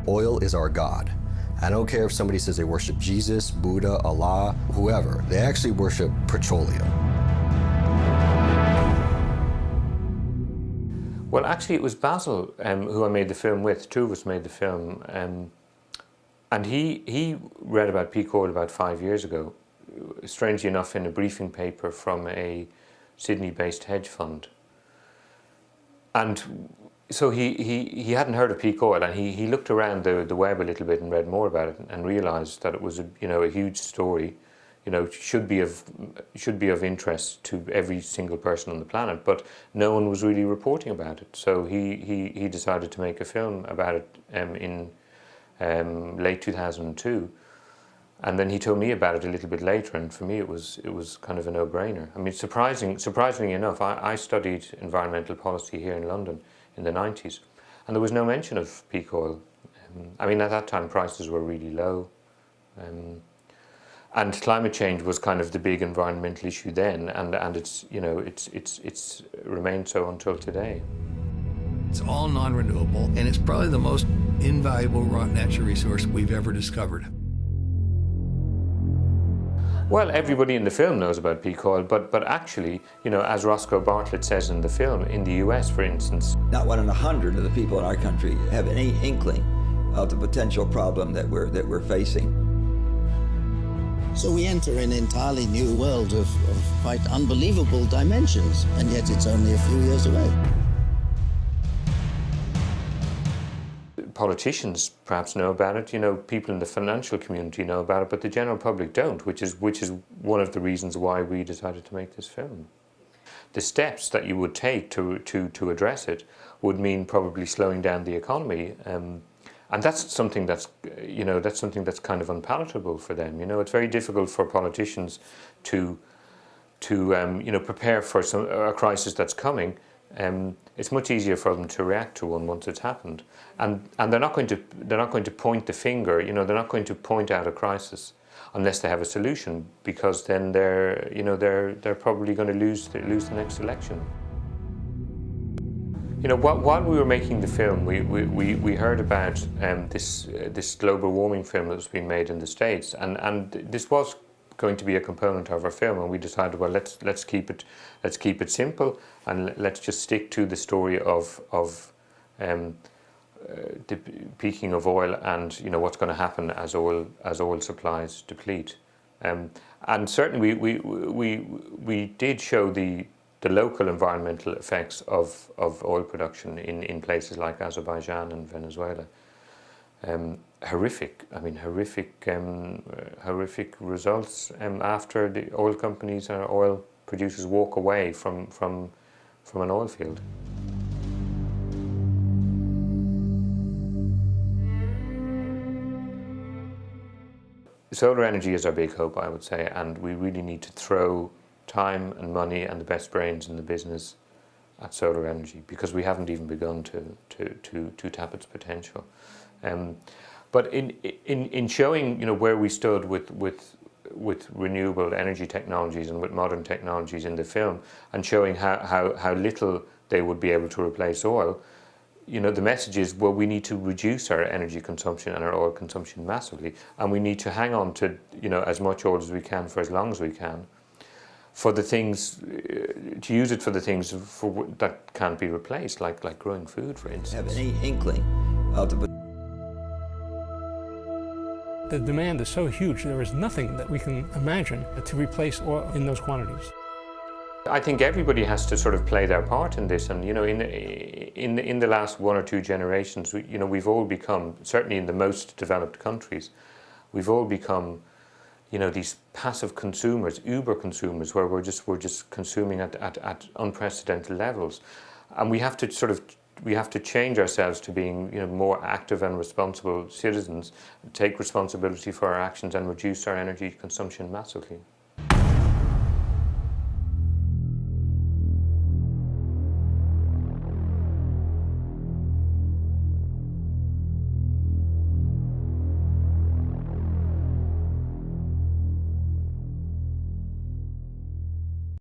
oil is our God. I don't care if somebody says they worship Jesus, Buddha, Allah, whoever. They actually worship petroleum. Well, actually, it was Basil who I made the film with. Two of us made the film. And he read about peak oil about 5 years ago, strangely enough in a briefing paper from a Sydney-based hedge fund. And so he hadn't heard of peak oil, and he looked around the web a little bit and read more about it, and realised that it was a huge story, should be of interest to every single person on the planet, but no one was really reporting about it. So he decided to make a film about it in late 2002, and then he told me about it a little bit later, and for me it was kind of a no-brainer. I mean, surprisingly enough, I studied environmental policy here in London in the 90s, and there was no mention of peak oil. I mean, at that time prices were really low, and climate change was kind of the big environmental issue then, and it's remained so until today. It's all non-renewable, and it's probably the most invaluable raw natural resource we've ever discovered. Well, everybody in the film knows about peak oil, but actually, as Roscoe Bartlett says in the film, in the US, for instance, not 1 in 100 of the people in our country have any inkling of the potential problem that we're facing. So we enter an entirely new world of quite unbelievable dimensions, and yet it's only a few years away. Politicians perhaps know about it, people in the financial community know about it, but the general public don't, which is one of the reasons why we decided to make this film. The steps that you would take to address it would mean probably slowing down the economy, and that's something that's kind of unpalatable for them. It's very difficult for politicians to prepare for a crisis that's coming. It's much easier for them to react to one once it's happened, and they're not going to point the finger. They're not going to point out a crisis unless they have a solution, because then they're probably going to lose the next election. While we were making the film, we heard about this global warming film that was being made in the States, and this was going to be a component of our film, and we decided, well, let's keep it simple, and let's just stick to the story of the peaking of oil, and what's going to happen as oil supplies deplete. And certainly we did show the local environmental effects of oil production in places like Azerbaijan and Venezuela. Horrific results after the oil companies or oil producers walk away from an oil field. Solar energy is our big hope, I would say, and we really need to throw time and money and the best brains in the business at solar energy, because we haven't even begun to tap its potential. But in showing where we stood with renewable energy technologies and with modern technologies in the film, and showing how little they would be able to replace oil, the message is, well, we need to reduce our energy consumption and our oil consumption massively, and we need to hang on to as much oil as we can for as long as we can, for the things, to use it for the things that can't be replaced, like growing food, for instance. Have any inkling of The demand is so huge, there is nothing that we can imagine to replace oil in those quantities. I think everybody has to sort of play their part in this, and in the last 1 or 2 generations, we've all become, certainly in the most developed countries, we've all become these passive consumers, uber consumers, where we're just consuming at unprecedented levels, and we have to change ourselves to being more active and responsible citizens, take responsibility for our actions, and reduce our energy consumption massively.